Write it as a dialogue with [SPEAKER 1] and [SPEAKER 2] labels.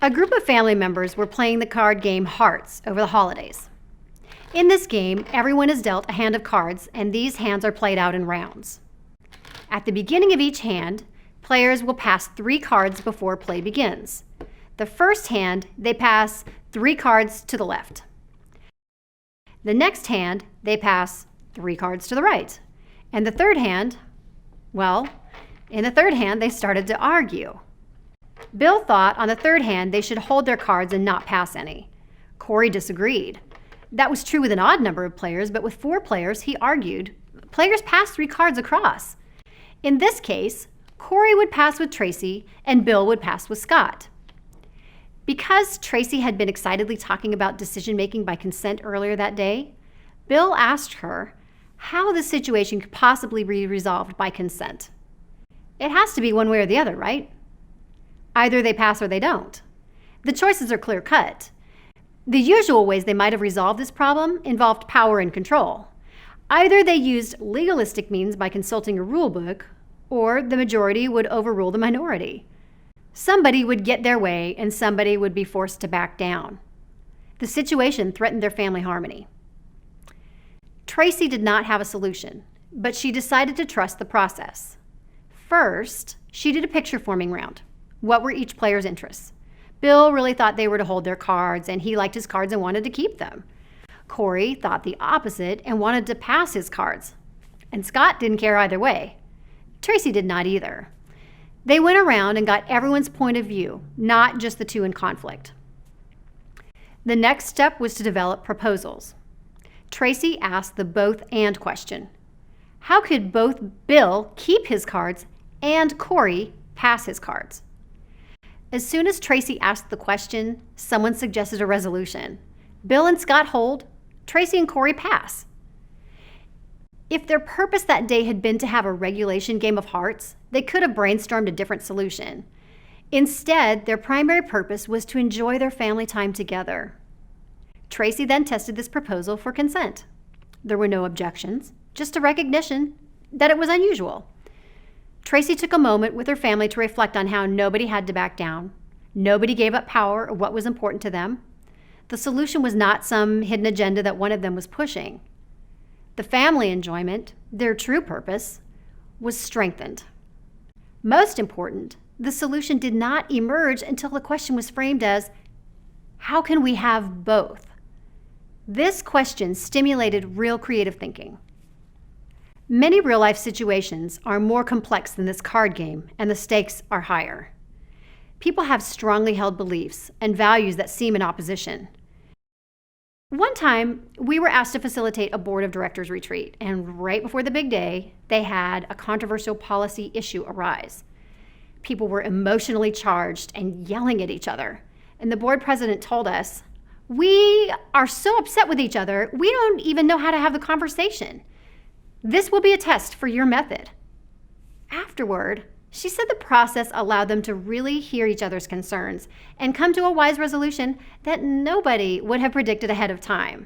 [SPEAKER 1] A group of family members were playing the card game Hearts over the holidays. In this game, everyone is dealt a hand of cards, and these hands are played out in rounds. At the beginning of each hand, players will pass 3 cards before play begins. The first hand, they pass 3 cards to the left. The next hand, they pass 3 cards to the right. And the third hand, in the third hand, they started to argue. Bill thought on the third hand they should hold their cards and not pass any. Corey disagreed. That was true with an odd number of players, but with 4 players, he argued, players pass 3 cards across. In this case, Corey would pass with Tracy and Bill would pass with Scott. Because Tracy had been excitedly talking about decision-making by consent earlier that day, Bill asked her how the situation could possibly be resolved by consent. It has to be one way or the other, right? Either they pass or they don't. The choices are clear-cut. The usual ways they might have resolved this problem involved power and control. Either they used legalistic means by consulting a rule book, or the majority would overrule the minority. Somebody would get their way and somebody would be forced to back down. The situation threatened their family harmony. Tracy did not have a solution, but she decided to trust the process. First, she did a picture-forming round. What were each player's interests? Bill really thought they were to hold their cards, and he liked his cards and wanted to keep them. Corey thought the opposite and wanted to pass his cards. And Scott didn't care either way. Tracy did not either. They went around and got everyone's point of view, not just the two in conflict. The next step was to develop proposals. Tracy asked the both and question. How could both Bill keep his cards and Corey pass his cards? As soon as Tracy asked the question, someone suggested a resolution. Bill and Scott hold, Tracy and Corey pass. If their purpose that day had been to have a regulation game of hearts, they could have brainstormed a different solution. Instead, their primary purpose was to enjoy their family time together. Tracy then tested this proposal for consent. There were no objections, just a recognition that it was unusual. Tracy took a moment with her family to reflect on how nobody had to back down. Nobody gave up power or what was important to them. The solution was not some hidden agenda that one of them was pushing. The family enjoyment, their true purpose, was strengthened. Most important, the solution did not emerge until the question was framed as, how can we have both? This question stimulated real creative thinking. Many real-life situations are more complex than this card game, and the stakes are higher. People have strongly held beliefs and values that seem in opposition. One time, we were asked to facilitate a board of directors retreat, and right before the big day, they had a controversial policy issue arise. People were emotionally charged and yelling at each other, and the board president told us, "We are so upset with each other, we don't even know how to have the conversation. This will be a test for your method." Afterward, she said the process allowed them to really hear each other's concerns and come to a wise resolution that nobody would have predicted ahead of time.